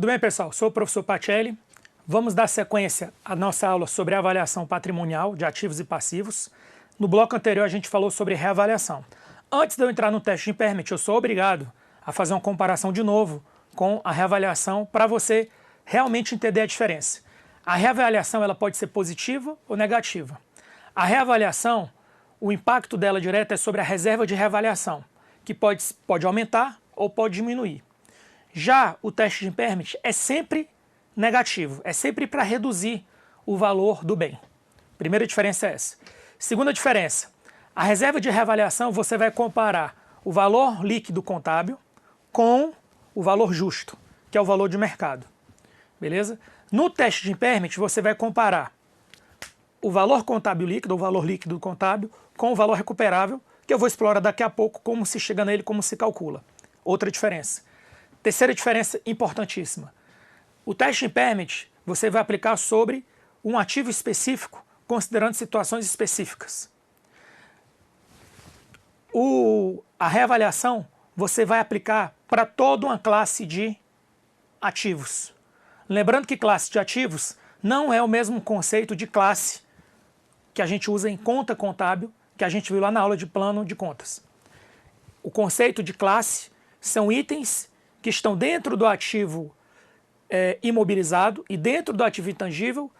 Tudo bem, pessoal? Sou o professor Pacelli. Vamos dar sequência à nossa aula sobre avaliação patrimonial de ativos e passivos. No bloco anterior a gente falou sobre reavaliação. Antes de eu entrar no teste de impairment, eu sou obrigado a fazer uma comparação de novo com a reavaliação para você realmente entender a diferença. A reavaliação ela pode ser positiva ou negativa. A reavaliação, o impacto dela direto é sobre a reserva de reavaliação, que pode aumentar ou pode diminuir. Já o teste de impairment é sempre negativo, é sempre para reduzir o valor do bem. Primeira diferença é essa. Segunda diferença, a reserva de reavaliação você vai comparar o valor líquido contábil com o valor justo, que é o valor de mercado. Beleza? No teste de impairment você vai comparar o valor contábil líquido, o valor líquido contábil, com o valor recuperável, que eu vou explorar daqui a pouco como se chega nele, como se calcula. Outra diferença. Terceira diferença importantíssima. O teste de impairment você vai aplicar sobre um ativo específico, considerando situações específicas. A reavaliação você vai aplicar para toda uma classe de ativos. Lembrando que classe de ativos não é o mesmo conceito de classe que a gente usa em conta contábil, que a gente viu lá na aula de plano de contas. O conceito de classe são itens que estão dentro do ativo imobilizado e dentro do ativo intangível,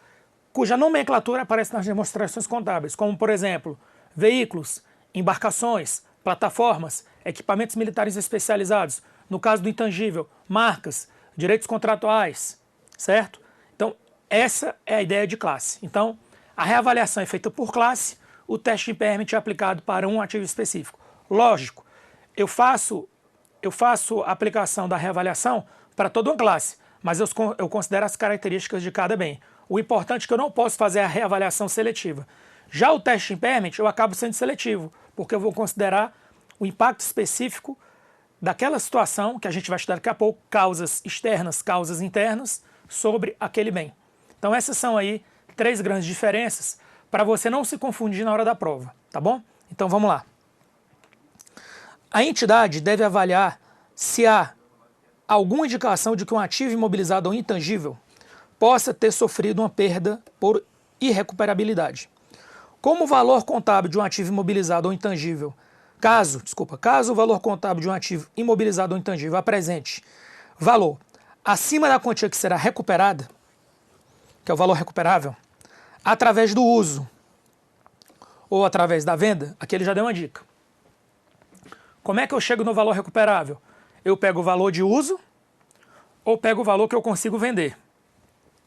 cuja nomenclatura aparece nas demonstrações contábeis, como, por exemplo, veículos, embarcações, plataformas, equipamentos militares especializados, no caso do intangível, marcas, direitos contratuais, certo? Então, essa é a ideia de classe. Então, a reavaliação é feita por classe, o teste de impairment é aplicado para um ativo específico. Lógico, eu faço a aplicação da reavaliação para toda uma classe, mas eu considero as características de cada bem. O importante é que eu não posso fazer a reavaliação seletiva. Já o teste de impairment eu acabo sendo seletivo, porque eu vou considerar o impacto específico daquela situação, que a gente vai estudar daqui a pouco, causas externas, causas internas, sobre aquele bem. Então essas são aí 3 grandes diferenças para você não se confundir na hora da prova, tá bom? Então vamos lá. A entidade deve avaliar se há alguma indicação de que um ativo imobilizado ou intangível possa ter sofrido uma perda por irrecuperabilidade. Como o valor contábil de um ativo imobilizado ou intangível, caso o valor contábil de um ativo imobilizado ou intangível apresente valor acima da quantia que será recuperada, que é o valor recuperável, através do uso ou através da venda, aqui ele já deu uma dica. Como é que eu chego no valor recuperável? Eu pego o valor de uso ou pego o valor que eu consigo vender.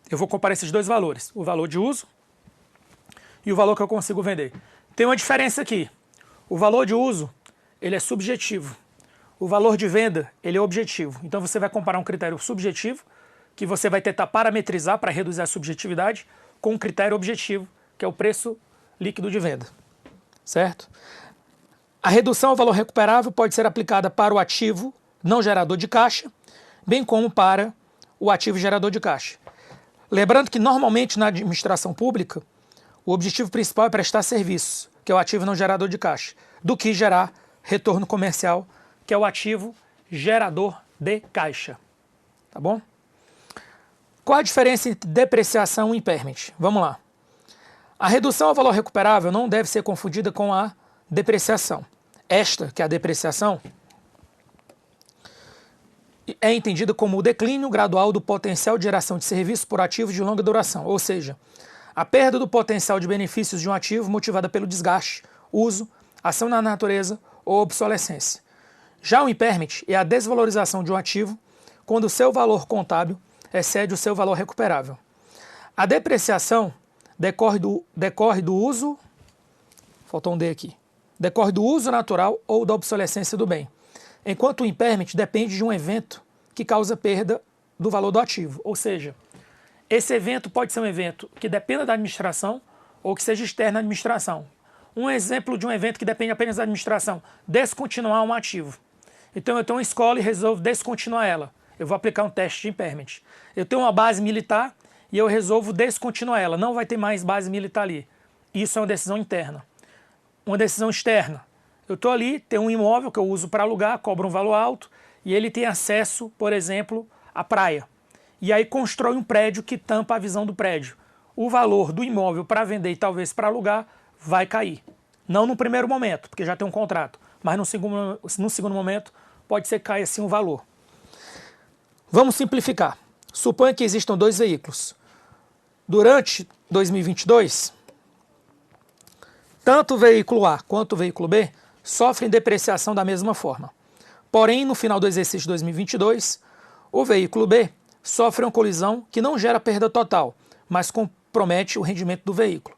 Eu vou comparar esses dois valores, o valor de uso e o valor que eu consigo vender. Tem uma diferença aqui. O valor de uso, ele é subjetivo. O valor de venda, ele é objetivo. Então você vai comparar um critério subjetivo, que você vai tentar parametrizar para reduzir a subjetividade, com um critério objetivo, que é o preço líquido de venda. Certo? A redução ao valor recuperável pode ser aplicada para o ativo não gerador de caixa, bem como para o ativo gerador de caixa. Lembrando que normalmente na administração pública, o objetivo principal é prestar serviços, que é o ativo não gerador de caixa, do que gerar retorno comercial, que é o ativo gerador de caixa. Tá bom? Qual a diferença entre depreciação e impairment? Vamos lá. A redução ao valor recuperável não deve ser confundida com a depreciação. Esta, que é a depreciação, é entendida como o declínio gradual do potencial de geração de serviços por ativos de longa duração, ou seja, a perda do potencial de benefícios de um ativo motivada pelo desgaste, uso, ação na natureza ou obsolescência. Já o impairment é a desvalorização de um ativo quando o seu valor contábil excede o seu valor recuperável. A depreciação decorre do uso, faltou um D aqui, decorre do uso natural ou da obsolescência do bem, enquanto o impairment depende de um evento que causa perda do valor do ativo, ou seja, esse evento pode ser um evento que dependa da administração ou que seja externo à administração. Um exemplo de um evento que depende apenas da administração, descontinuar um ativo. Então eu tenho uma escola e resolvo descontinuar ela. Eu vou aplicar um teste de impairment. Eu tenho uma base militar e eu resolvo descontinuar ela. Não vai ter mais base militar ali. Isso é uma decisão interna. Uma decisão externa. Eu estou ali, tenho um imóvel que eu uso para alugar, cobro um valor alto e ele tem acesso, por exemplo, à praia. e aí constrói um prédio que tampa a visão do prédio. O valor do imóvel para vender e talvez para alugar vai cair. Não no primeiro momento, porque já tem um contrato, mas no segundo momento pode ser que caia assim o valor. Vamos simplificar. Suponha que existam dois veículos. Durante 2022, tanto o veículo A quanto o veículo B sofrem depreciação da mesma forma. Porém, no final do exercício de 2022, o veículo B sofre uma colisão que não gera perda total, mas compromete o rendimento do veículo.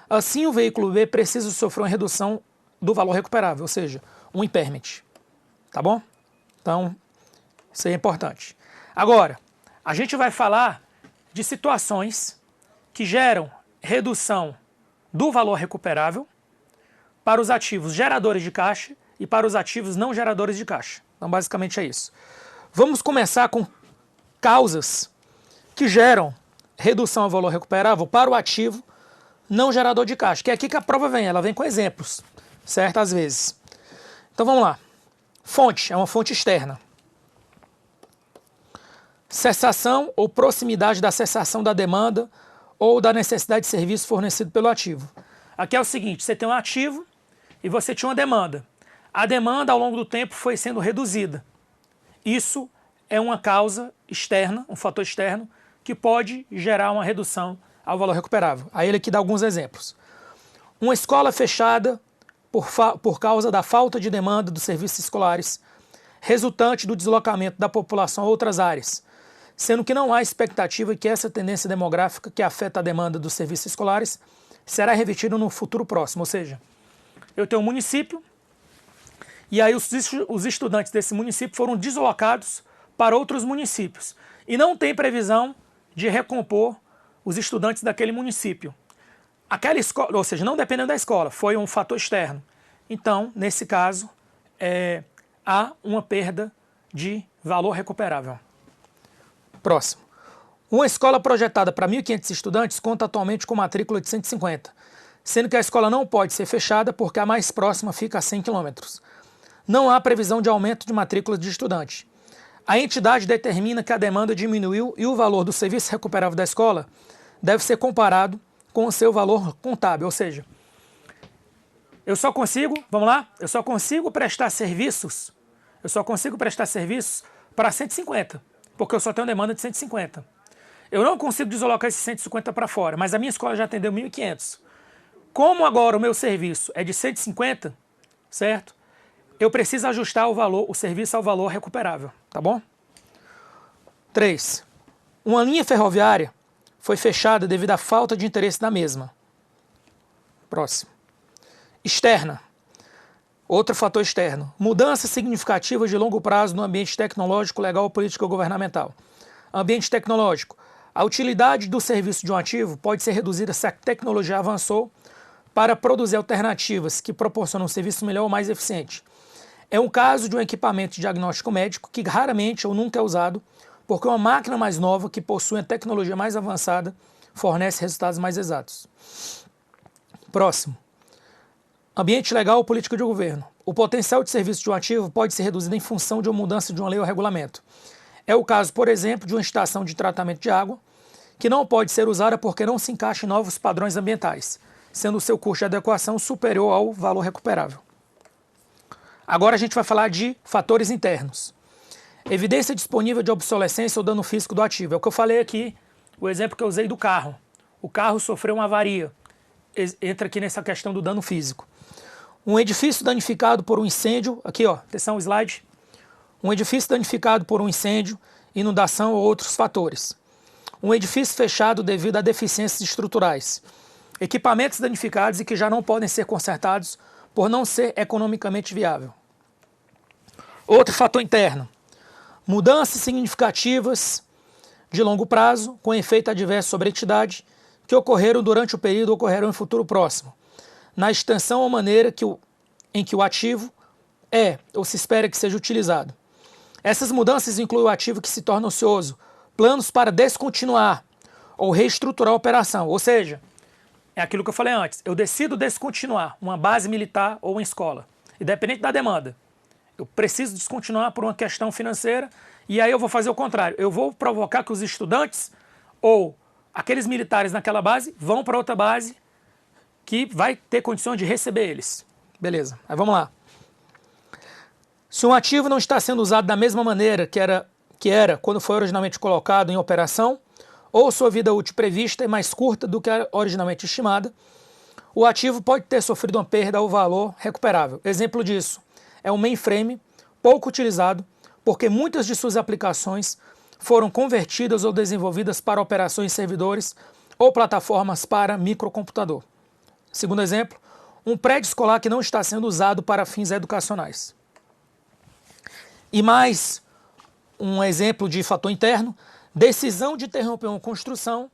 Assim, o veículo B precisa sofrer uma redução do valor recuperável, ou seja, um impairment. Tá bom? Então, isso aí é importante. Agora, a gente vai falar de situações que geram redução do valor recuperável para os ativos geradores de caixa e para os ativos não geradores de caixa. Então, basicamente é isso. Vamos começar com causas que geram redução ao valor recuperável para o ativo não gerador de caixa, que é aqui que a prova vem, ela vem com exemplos, certo? Às vezes. Então vamos lá. Fonte, é uma fonte externa. Cessação ou proximidade da cessação da demanda ou da necessidade de serviço fornecido pelo ativo. Aqui é o seguinte, você tem um ativo e você tinha uma demanda. A demanda ao longo do tempo foi sendo reduzida. Isso é uma causa externa, um fator externo, que pode gerar uma redução ao valor recuperável. Aí ele aqui dá alguns exemplos. Uma escola fechada por causa da falta de demanda dos serviços escolares, resultante do deslocamento da população a outras áreas, sendo que não há expectativa que essa tendência demográfica que afeta a demanda dos serviços escolares será revertida no futuro próximo. Ou seja, eu tenho um município e aí os estudantes desse município foram deslocados para outros municípios e não tem previsão de recompor os estudantes daquele município. Aquela escola, ou seja, não dependendo da escola, foi um fator externo. Então, nesse caso, há uma perda de valor recuperável. Próximo. Uma escola projetada para 1.500 estudantes conta atualmente com matrícula de 150, sendo que a escola não pode ser fechada porque a mais próxima fica a 100 km. Não há previsão de aumento de matrícula de estudante. A entidade determina que a demanda diminuiu e o valor do serviço recuperável da escola deve ser comparado com o seu valor contábil, ou seja, eu só consigo prestar serviços para 150, porque eu só tenho demanda de 150. Eu não consigo deslocar esses 150 para fora, mas a minha escola já atendeu 1.500. Como agora o meu serviço é de 150, certo? Eu preciso ajustar o serviço ao valor recuperável, tá bom? 3. Uma linha ferroviária foi fechada devido à falta de interesse da mesma. Próximo. Externa. Outro fator externo. Mudanças significativas de longo prazo no ambiente tecnológico, legal, político e governamental. Ambiente tecnológico. A utilidade do serviço de um ativo pode ser reduzida se a tecnologia avançou para produzir alternativas que proporcionam um serviço melhor ou mais eficiente. É um caso de um equipamento de diagnóstico médico que raramente ou nunca é usado, porque uma máquina mais nova que possui a tecnologia mais avançada fornece resultados mais exatos. Próximo. Ambiente legal ou política de governo. O potencial de serviço de um ativo pode ser reduzido em função de uma mudança de uma lei ou regulamento. É o caso, por exemplo, de uma estação de tratamento de água, que não pode ser usada porque não se encaixa em novos padrões ambientais, sendo o seu custo de adequação superior ao valor recuperável. Agora a gente vai falar de fatores internos. Evidência disponível de obsolescência ou dano físico do ativo. É o que eu falei aqui, o exemplo que eu usei do carro. O carro sofreu uma avaria. Entra aqui nessa questão do dano físico. Um edifício danificado por um incêndio. Aqui, ó, atenção, slide. Um edifício danificado por um incêndio, inundação ou outros fatores. Um edifício fechado devido a deficiências estruturais. Equipamentos danificados e que já não podem ser consertados por não ser economicamente viável. Outro fator interno. Mudanças significativas de longo prazo, com efeito adverso sobre a entidade, que ocorreram durante o período ou ocorrerão em futuro próximo, na extensão ou maneira em que o ativo é ou se espera que seja utilizado. Essas mudanças incluem o ativo que se torna ocioso, planos para descontinuar ou reestruturar a operação, ou seja, é aquilo que eu falei antes, eu decido descontinuar uma base militar ou uma escola, independente da demanda. Eu preciso descontinuar por uma questão financeira e aí eu vou fazer o contrário. Eu vou provocar que os estudantes ou aqueles militares naquela base vão para outra base que vai ter condições de receber eles. Beleza, aí vamos lá. Se um ativo não está sendo usado da mesma maneira que era quando foi originalmente colocado em operação, ou sua vida útil prevista é mais curta do que a originalmente estimada, o ativo pode ter sofrido uma perda ou valor recuperável. Exemplo disso é um mainframe pouco utilizado, porque muitas de suas aplicações foram convertidas ou desenvolvidas para operações em servidores ou plataformas para microcomputador. Segundo exemplo, um prédio escolar que não está sendo usado para fins educacionais. E mais um exemplo de fator interno, decisão de interromper uma construção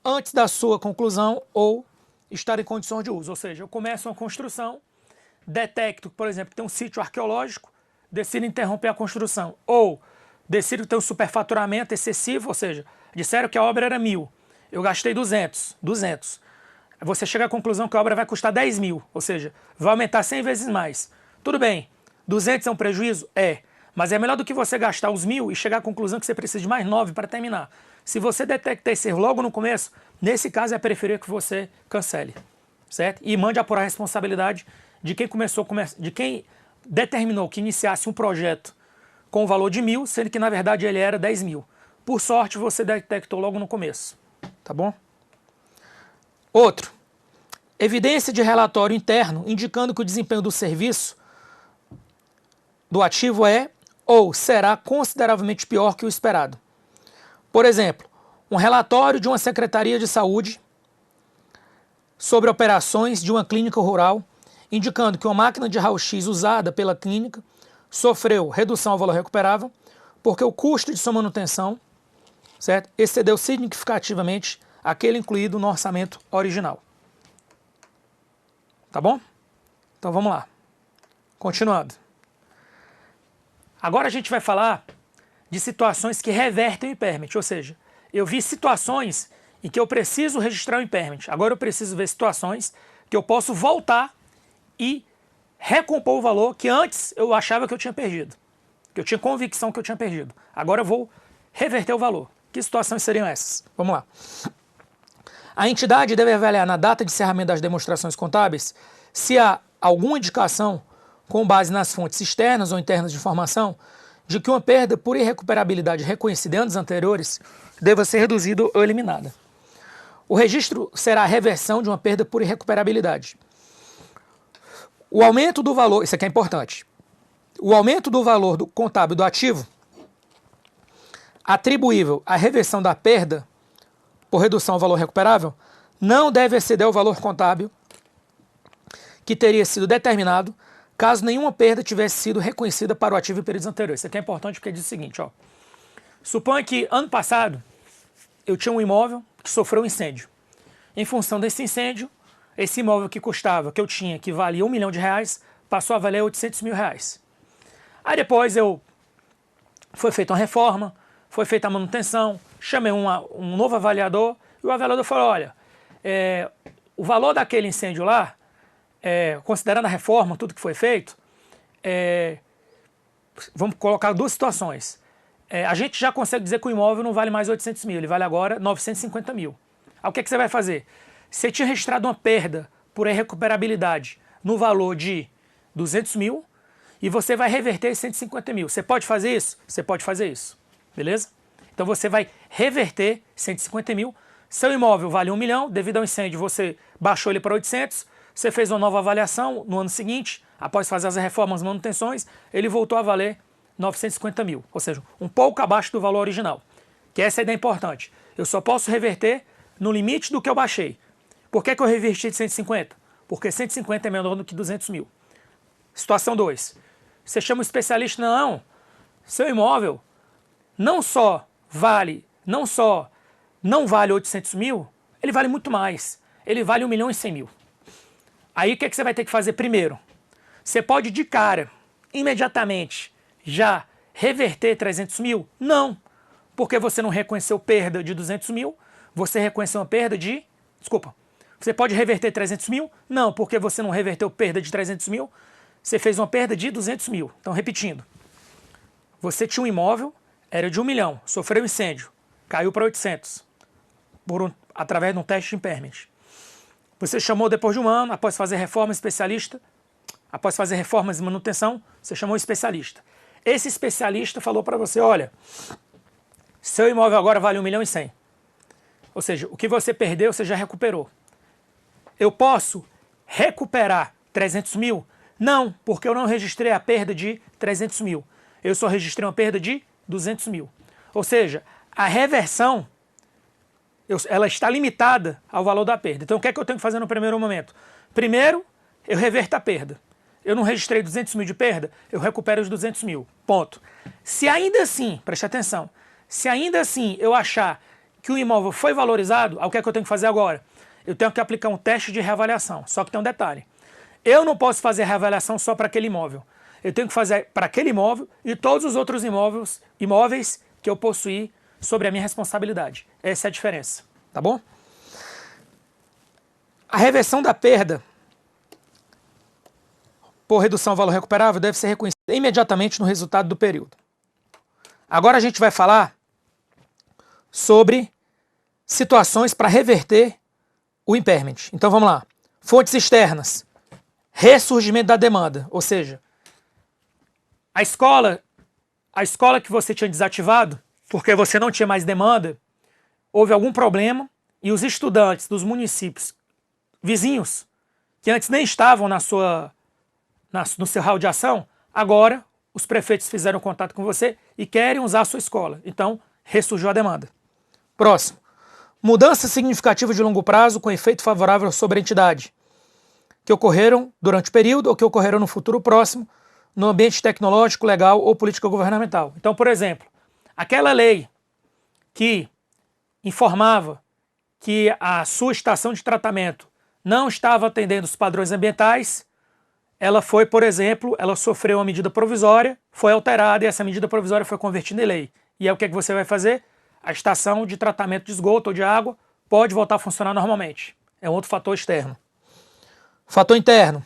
antes da sua conclusão ou estar em condições de uso. Ou seja, eu começo uma construção, detecto, por exemplo, que tem um sítio arqueológico, decido interromper a construção. Ou decido que tem um superfaturamento excessivo, ou seja, disseram que a obra era 1.000, eu gastei 200. Você chega à conclusão que a obra vai custar 10.000, ou seja, vai aumentar 100 vezes mais. Tudo bem, 200 é um prejuízo? É. Mas é melhor do que você gastar os 1.000 e chegar à conclusão que você precisa de mais 9 para terminar. Se você detectar esse erro logo no começo, nesse caso é preferível que você cancele, certo? E mande apurar a responsabilidade de quem de quem determinou que iniciasse um projeto com o valor de 1.000, sendo que na verdade ele era 10.000. Por sorte você detectou logo no começo, tá bom? Outro, evidência de relatório interno indicando que o desempenho do serviço do ativo é ou será consideravelmente pior que o esperado. Por exemplo, um relatório de uma Secretaria de Saúde sobre operações de uma clínica rural, indicando que uma máquina de raio-x usada pela clínica sofreu redução ao valor recuperável, porque o custo de sua manutenção, certo, excedeu significativamente aquele incluído no orçamento original. Tá bom? Então vamos lá. Continuando. Agora a gente vai falar de situações que revertem o impairment, ou seja, eu vi situações em que eu preciso registrar o impairment. Agora eu preciso ver situações que eu posso voltar e recompor o valor que antes eu achava que eu tinha perdido, que eu tinha convicção que eu tinha perdido. Agora eu vou reverter o valor. Que situações seriam essas? Vamos lá. A entidade deve avaliar na data de encerramento das demonstrações contábeis se há alguma indicação, com base nas fontes externas ou internas de informação, de que uma perda por irrecuperabilidade reconhecida em anos anteriores deva ser reduzida ou eliminada. O registro será a reversão de uma perda por irrecuperabilidade. O aumento do valor, isso aqui é importante, o aumento do valor do contábil do ativo atribuível à reversão da perda por redução ao valor recuperável não deve exceder o valor contábil que teria sido determinado caso nenhuma perda tivesse sido reconhecida para o ativo em períodos anteriores. Isso aqui é importante porque diz o seguinte, ó. Suponha que ano passado eu tinha um imóvel que sofreu um incêndio. Em função desse incêndio, esse imóvel que custava, que eu tinha, que valia R$1 milhão, passou a valer R$800 mil. Aí depois foi feita uma reforma, foi feita a manutenção, chamei um novo avaliador e o avaliador falou, olha, o valor daquele incêndio lá, considerando a reforma, tudo que foi feito, vamos colocar duas situações. A gente já consegue dizer que o imóvel não vale mais 800 mil, ele vale agora 950 mil. Aí o que você vai fazer? Você tinha registrado uma perda por irrecuperabilidade no valor de 200 mil e você vai reverter 150 mil. Você pode fazer isso? Você pode fazer isso. Beleza? Então você vai reverter 150 mil. Seu imóvel vale 1 milhão, devido ao incêndio você baixou ele para 800, você fez uma nova avaliação no ano seguinte, após fazer as reformas e manutenções, ele voltou a valer 950 mil, ou seja, um pouco abaixo do valor original. Que essa é a ideia importante. Eu só posso reverter no limite do que eu baixei. Por que eu reverti de 150? Porque 150 é menor do que 200 mil. Situação 2. Você chama um especialista, não, seu imóvel não vale 800 mil, ele vale muito mais. Ele vale 1 milhão e 100 mil. Aí o que você vai ter que fazer primeiro? Você pode de cara, imediatamente, já reverter 300 mil? Não, porque você não reconheceu perda de 200 mil, você reconheceu uma perda de... Desculpa. Você pode reverter 300 mil? Não, porque você não reverteu perda de 300 mil. você fez uma perda de 200 mil. Então, repetindo, você tinha um imóvel, era de 1 milhão, sofreu um incêndio, caiu para 800, através de um teste de impairment. Você chamou depois de um ano, após fazer reforma especialista, após fazer reformas e manutenção, você chamou um especialista. Esse especialista falou para você, olha, seu imóvel agora vale 1 milhão e 100. Ou seja, o que você perdeu, você já recuperou. Eu posso recuperar 300 mil? Não, porque eu não registrei a perda de 300 mil. Eu só registrei uma perda de 200 mil. Ou seja, a reversão, ela está limitada ao valor da perda. Então, o que é que eu tenho que fazer no primeiro momento? Primeiro, eu reverto a perda. Eu não registrei 200 mil de perda, eu recupero os 200 mil. Ponto. Se ainda assim, preste atenção, se ainda assim eu achar que o imóvel foi valorizado, o que é que eu tenho que fazer agora? Eu tenho que aplicar um teste de reavaliação. Só que tem um detalhe. Eu não posso fazer a reavaliação só para aquele imóvel. Eu tenho que fazer para aquele imóvel e todos os outros imóveis que eu possuí sobre a minha responsabilidade. Essa é a diferença. Tá bom? A reversão da perda por redução ao valor recuperável deve ser reconhecida imediatamente no resultado do período. Agora a gente vai falar sobre situações para reverter o impairment. Então vamos lá. Fontes externas. Ressurgimento da demanda. Ou seja, a escola que você tinha desativado, porque você não tinha mais demanda, houve algum problema e os estudantes dos municípios vizinhos, que antes nem estavam no seu raio de ação, agora os prefeitos fizeram contato com você e querem usar a sua escola. Então, ressurgiu a demanda. Próximo. Mudança significativa de longo prazo com efeito favorável sobre a entidade, que ocorreram durante o período ou que ocorreram no futuro próximo, no ambiente tecnológico, legal ou política governamental. Então, por exemplo, aquela lei que informava que a sua estação de tratamento não estava atendendo os padrões ambientais, ela foi, por exemplo, ela sofreu uma medida provisória, foi alterada e essa medida provisória foi convertida em lei. E aí o que é que você vai fazer? A estação de tratamento de esgoto ou de água pode voltar a funcionar normalmente. É um outro fator externo. Fator interno.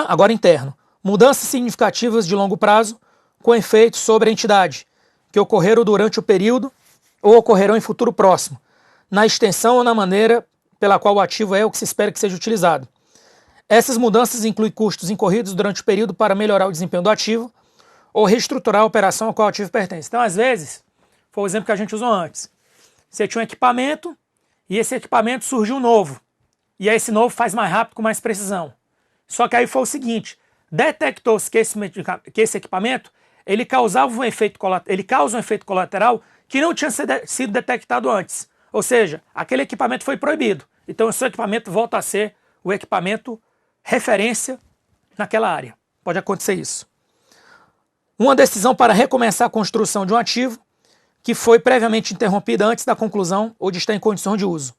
Agora interno. Mudanças significativas de longo prazo com efeitos sobre a entidade, que ocorreram durante o período ou ocorrerão em futuro próximo, na extensão ou na maneira pela qual o ativo é o que se espera que seja utilizado. Essas mudanças incluem custos incorridos durante o período para melhorar o desempenho do ativo ou reestruturar a operação ao qual o ativo pertence. Então, às vezes, foi o exemplo que a gente usou antes. Você tinha um equipamento e esse equipamento surgiu novo. E aí esse novo faz mais rápido, com mais precisão. Só que aí foi o seguinte, detectou-se que esse equipamento ele causa um efeito colateral que não tinha sido detectado antes. Ou seja, aquele equipamento foi proibido. Então o seu equipamento volta a ser o equipamento referência naquela área. Pode acontecer isso. Uma decisão para recomeçar a construção de um ativo que foi previamente interrompida antes da conclusão ou de estar em condição de uso.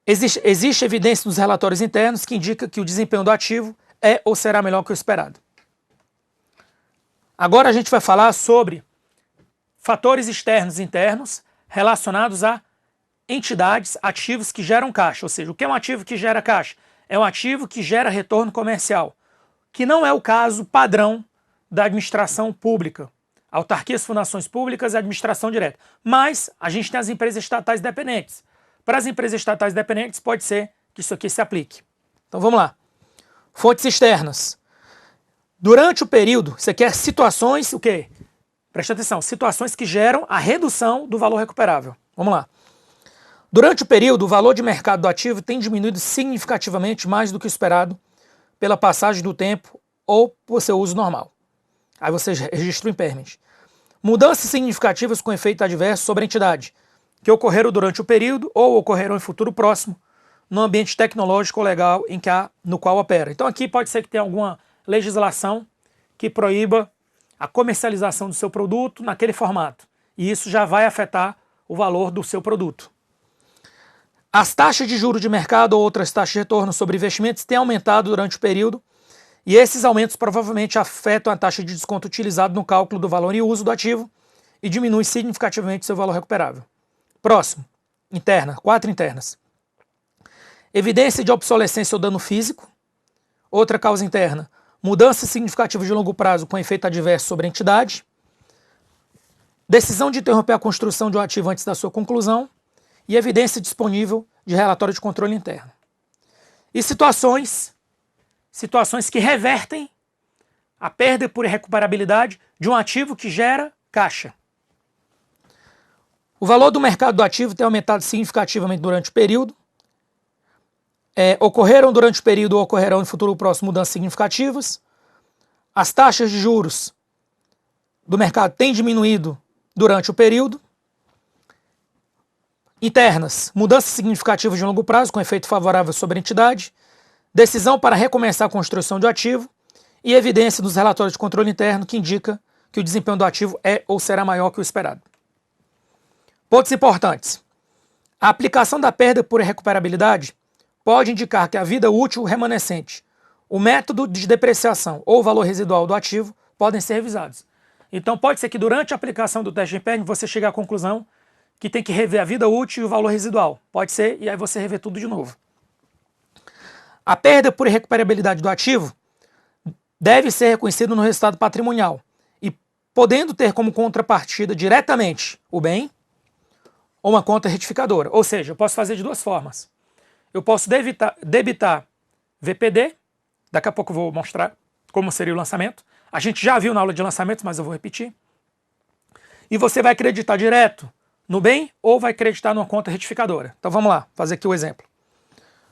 Existe evidência nos relatórios internos que indica que o desempenho do ativo é ou será melhor que o esperado. Agora a gente vai falar sobre fatores externos e internos relacionados a entidades, ativos que geram caixa. Ou seja, o que é um ativo que gera caixa? É um ativo que gera retorno comercial, que não é o caso padrão da administração pública, autarquias, fundações públicas e administração direta. Mas a gente tem as empresas estatais dependentes. Para as empresas estatais dependentes, pode ser que isso aqui se aplique. Então vamos lá. Fontes externas. Durante o período, você quer situações, o quê? Preste atenção, situações que geram a redução do valor recuperável. Vamos lá. Durante o período, o valor de mercado do ativo tem diminuído significativamente mais do que o esperado pela passagem do tempo ou por seu uso normal. Aí você registra o impairment. Mudanças significativas com efeito adverso sobre a entidade, que ocorreram durante o período ou ocorrerão em futuro próximo, no ambiente tecnológico ou legal no qual opera. Então aqui pode ser que tenha alguma legislação que proíba a comercialização do seu produto naquele formato. E isso já vai afetar o valor do seu produto. As taxas de juros de mercado ou outras taxas de retorno sobre investimentos têm aumentado durante o período e esses aumentos provavelmente afetam a taxa de desconto utilizada no cálculo do valor e uso do ativo e diminui significativamente seu valor recuperável. Próximo. Interna. 4 internas. Evidência de obsolescência ou dano físico Outra causa interna, mudança significativa de longo prazo com efeito adverso sobre a entidade. Decisão de interromper a construção de um ativo antes da sua conclusão. E evidência disponível de relatório de controle interno. E situações que revertem a perda por irrecuperabilidade de um ativo que gera caixa. O valor do mercado do ativo tem aumentado significativamente durante o período. Ocorreram durante o período ou ocorrerão no futuro próximo mudanças significativas. As taxas de juros do mercado têm diminuído durante o período. Internas, mudanças significativas de longo prazo com efeito favorável sobre a entidade. Decisão para recomeçar a construção do ativo. E evidência dos relatórios de controle interno que indica que o desempenho do ativo é ou será maior que o esperado. Pontos importantes. A aplicação da perda por irrecuperabilidade pode indicar que a vida útil remanescente, o método de depreciação ou o valor residual do ativo podem ser revisados. Então pode ser que durante a aplicação do teste de impairment você chegue à conclusão que tem que rever a vida útil e o valor residual. Pode ser, e aí você rever tudo de novo. A perda por irrecuperabilidade do ativo deve ser reconhecida no resultado patrimonial e podendo ter como contrapartida diretamente o bem ou uma conta retificadora. Ou seja, eu posso fazer de duas formas. Eu posso debitar VPD, daqui a pouco eu vou mostrar como seria o lançamento. A gente já viu na aula de lançamento, mas eu vou repetir. E você vai acreditar direto no bem ou vai acreditar numa conta retificadora. Então vamos lá, fazer aqui o exemplo.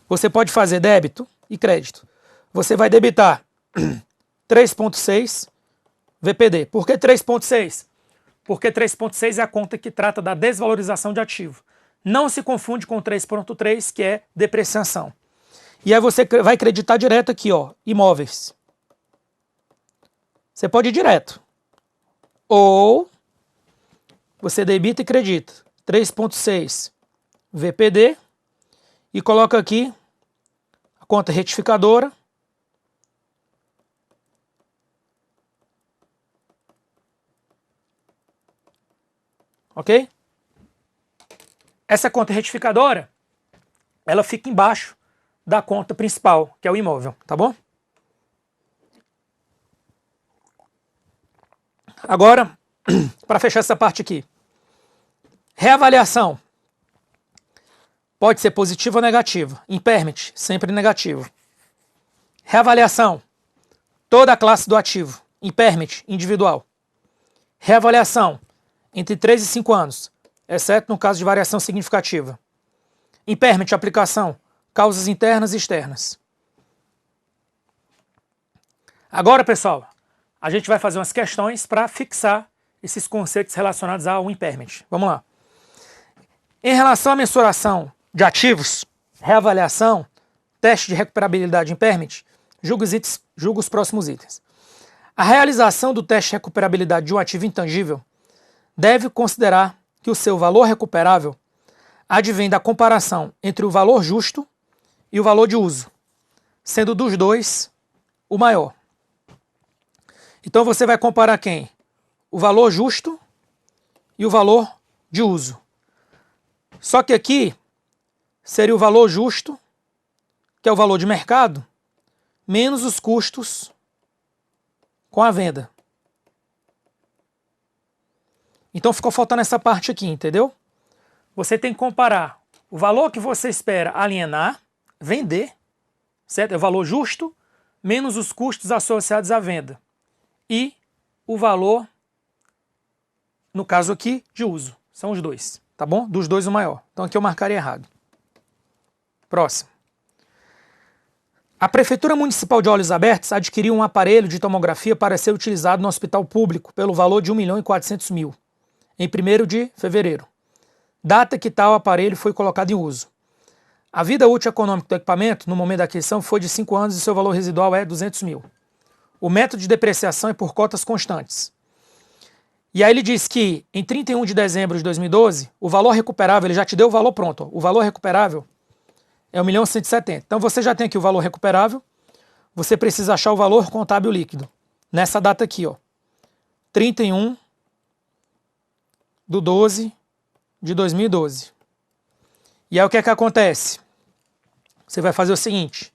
Você pode fazer débito e crédito. Você vai debitar 3,6 VPD. Por que 3,6? Porque 3,6 é a conta que trata da desvalorização de ativo. Não se confunde com 3,3, que é depreciação. E aí você vai acreditar direto aqui, ó, imóveis. Você pode ir direto. Ou você debita e credita 3,6 VPD e coloca aqui a conta retificadora. Ok? Essa conta retificadora, ela fica embaixo da conta principal, que é o imóvel, tá bom? Agora, para fechar essa parte aqui. Reavaliação. Pode ser positiva ou negativa. Impairment, sempre negativo. Reavaliação. Toda a classe do ativo. Impairment, individual. Reavaliação. Entre 3 e 5 anos, exceto no caso de variação significativa. Impairment, aplicação. Causas internas e externas. Agora, pessoal, a gente vai fazer umas questões para fixar esses conceitos relacionados ao impairment. Vamos lá. Em relação à mensuração de ativos, reavaliação, teste de recuperabilidade impairment, julgo os próximos itens. A realização do teste de recuperabilidade de um ativo intangível deve considerar que o seu valor recuperável advém da comparação entre o valor justo e o valor de uso, sendo dos dois o maior. Então você vai comparar quem? O valor justo e o valor de uso. Só que aqui seria o valor justo, que é o valor de mercado, menos os custos com a venda. Então ficou faltando essa parte aqui, entendeu? Você tem que comparar o valor que você espera alienar, vender, certo? É o valor justo, menos os custos associados à venda. E o valor, no caso aqui, de uso. São os dois, tá bom? Dos dois o maior. Então aqui eu marcaria errado. Próximo. A Prefeitura Municipal de Olhos Abertos adquiriu um aparelho de tomografia para ser utilizado no hospital público pelo valor de R$ 1.400.000, em 1º de fevereiro, data que tal aparelho foi colocado em uso. A vida útil econômica do equipamento, no momento da aquisição, foi de 5 anos e seu valor residual é R$ 200.000. O método de depreciação é por cotas constantes. E aí ele diz que em 31 de dezembro de 2012, o valor recuperável, ele já te deu o valor pronto, ó, o valor recuperável é 1.170.000. Então você já tem aqui o valor recuperável, você precisa achar o valor contábil líquido, nessa data aqui, ó, 31 de 12 de 2012. E aí o que é que acontece? Você vai fazer o seguinte,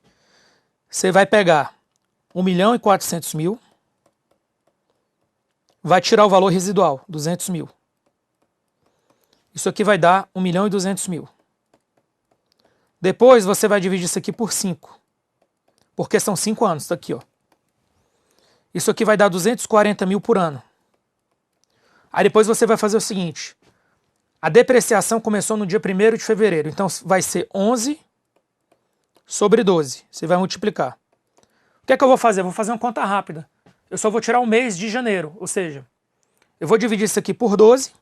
você vai pegar 1.400.000, vai tirar o valor residual, 200.000. Isso aqui vai dar 1.200.000. Depois você vai dividir isso aqui por 5, porque são 5 anos, tá aqui, ó. Isso aqui vai dar 240.000 por ano. Aí depois você vai fazer o seguinte, a depreciação começou no dia 1º de fevereiro, então vai ser 11 sobre 12, você vai multiplicar. O que é que eu vou fazer? Eu vou fazer uma conta rápida. Eu só vou tirar o mês de janeiro, ou seja, eu vou dividir isso aqui por 12,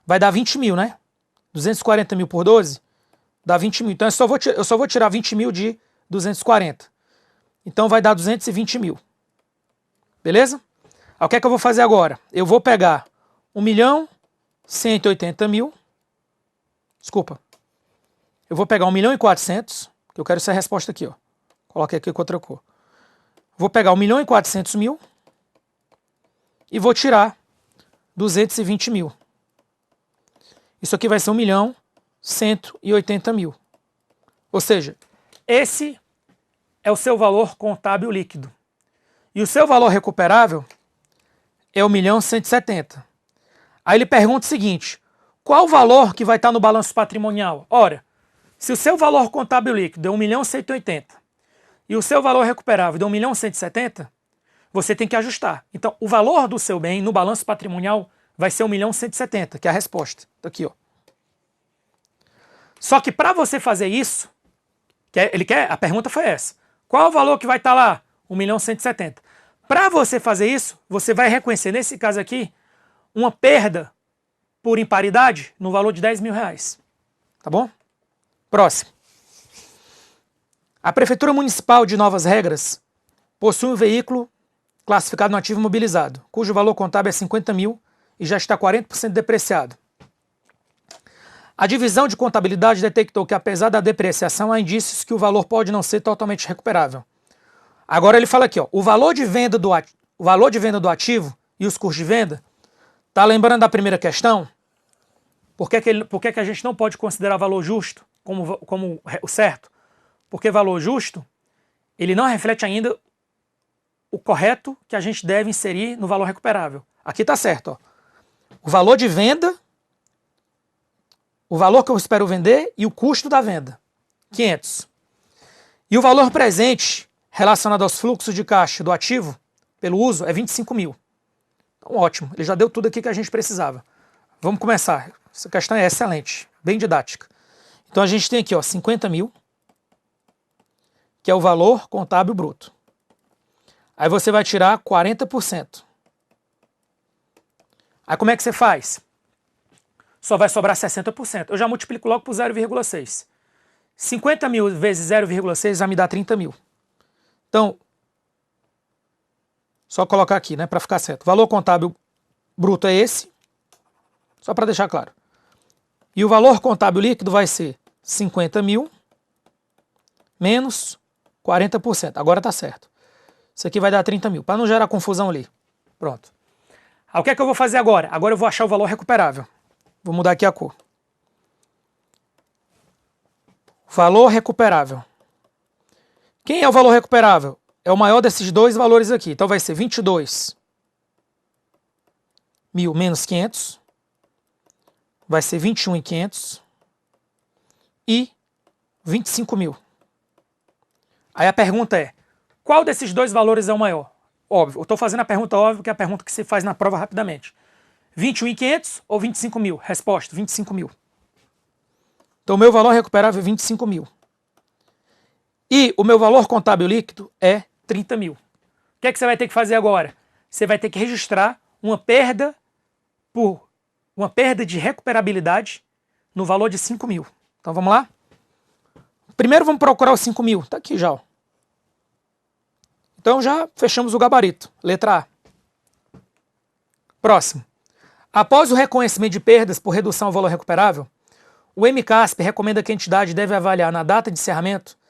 vai dar 20.000, né? 240.000 por 12 dá 20.000. Então eu só vou tirar 20.000 de 240. Então vai dar 220.000. Beleza? Aí, o que é que eu vou fazer agora? Eu vou pegar 1.180.000. Desculpa. Eu vou pegar 1.400.000, que eu quero essa resposta aqui, ó. Coloquei aqui com outra cor. Vou pegar 1.400.000 e vou tirar 220.000. Isso aqui vai ser 1.180.000. Ou seja, esse é o seu valor contábil líquido. E o seu valor recuperável é 1.170.000. Aí ele pergunta o seguinte, qual o valor que vai estar no balanço patrimonial? Ora, se o seu valor contábil líquido é 1.180.000 e o seu valor recuperável é 1.170.000, você tem que ajustar. Então, o valor do seu bem no balanço patrimonial vai ser 1.170.000, que é a resposta. Tá aqui, ó. Só que para você fazer isso, a pergunta foi essa. Qual o valor que vai estar lá? 1.170.000. Para você fazer isso, você vai reconhecer, nesse caso aqui, uma perda por imparidade no valor de R$10.000. Tá bom? Próximo. A Prefeitura Municipal de Novas Regras possui um veículo classificado no ativo imobilizado, cujo valor contábil é 50.000 e já está 40% depreciado. A divisão de contabilidade detectou que, apesar da depreciação, há indícios que o valor pode não ser totalmente recuperável. Agora ele fala aqui, ó, o valor de venda do ativo e os custos de venda, tá lembrando da primeira questão? Por que a gente não pode considerar valor justo como o certo? Porque valor justo, ele não reflete ainda o correto que a gente deve inserir no valor recuperável. Aqui tá certo, ó. O valor de venda, o valor que eu espero vender e o custo da venda, 500. E o valor presente relacionado aos fluxos de caixa do ativo, pelo uso, é 25.000. Então, ótimo, ele já deu tudo aqui que a gente precisava. Vamos começar. Essa questão é excelente, bem didática. Então a gente tem aqui, ó, 50.000, que é o valor contábil bruto. Aí você vai tirar 40%. Aí como é que você faz? Só vai sobrar 60%. Eu já multiplico logo por 0,6. 50.000 vezes 0,6 vai me dar 30.000. Então, só colocar aqui, né, para ficar certo. O valor contábil bruto é esse, só para deixar claro. E o valor contábil líquido vai ser 50.000 menos 40%. Agora tá certo. Isso aqui vai dar 30.000, para não gerar confusão ali. Pronto. Aí, o que é que eu vou fazer agora? Agora eu vou achar o valor recuperável. Vou mudar aqui a cor. Valor recuperável. Quem é o valor recuperável? É o maior desses dois valores aqui. Então vai ser 22.000 menos 500. Vai ser 21.500 e 25.000. Aí a pergunta é, qual desses dois valores é o maior? Óbvio, eu estou fazendo a pergunta óbvia, que é a pergunta que se faz na prova rapidamente. 21.500 ou 25.000? Resposta, 25.000. Então o meu valor recuperável é 25.000. E o meu valor contábil líquido é 30.000. O que é que você vai ter que fazer agora? Você vai ter que registrar uma perda de recuperabilidade no valor de 5.000. Então vamos lá? Primeiro vamos procurar os 5.000. Está aqui já, ó. Então já fechamos o gabarito. Letra A. Próximo. Após o reconhecimento de perdas por redução ao valor recuperável, o MCASP recomenda que a entidade deve avaliar na data de encerramento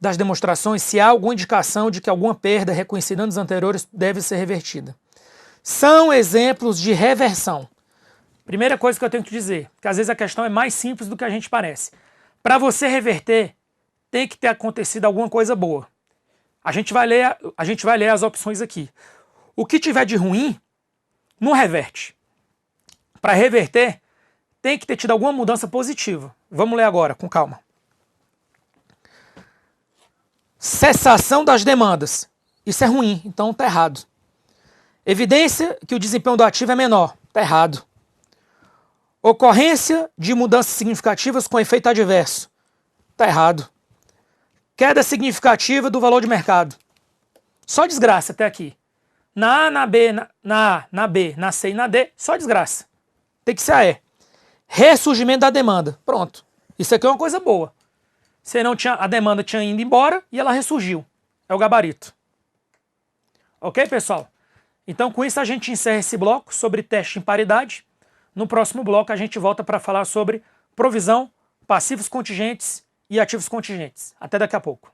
das demonstrações se há alguma indicação de que alguma perda reconhecida em anos anteriores deve ser revertida. São exemplos de reversão. Primeira coisa que eu tenho que dizer, que às vezes a questão é mais simples do que a gente parece. Para você reverter, tem que ter acontecido alguma coisa boa. A gente vai ler as opções aqui. O que tiver de ruim, não reverte. Para reverter, tem que ter tido alguma mudança positiva. Vamos ler agora, com calma. Cessação das demandas. Isso é ruim, então está errado. Evidência que o desempenho do ativo é menor. Está errado. Ocorrência de mudanças significativas com efeito adverso. Está errado. Queda significativa do valor de mercado. Só desgraça até aqui. Na A, na B, na A, na B, na C e na D, só desgraça. Tem que ser a E. Ressurgimento da demanda. Pronto. Isso aqui é uma coisa boa. A demanda tinha ido embora e ela ressurgiu. É o gabarito. Ok, pessoal? Então, com isso, a gente encerra esse bloco sobre teste em paridade. No próximo bloco, a gente volta para falar sobre provisão, passivos contingentes e ativos contingentes. Até daqui a pouco.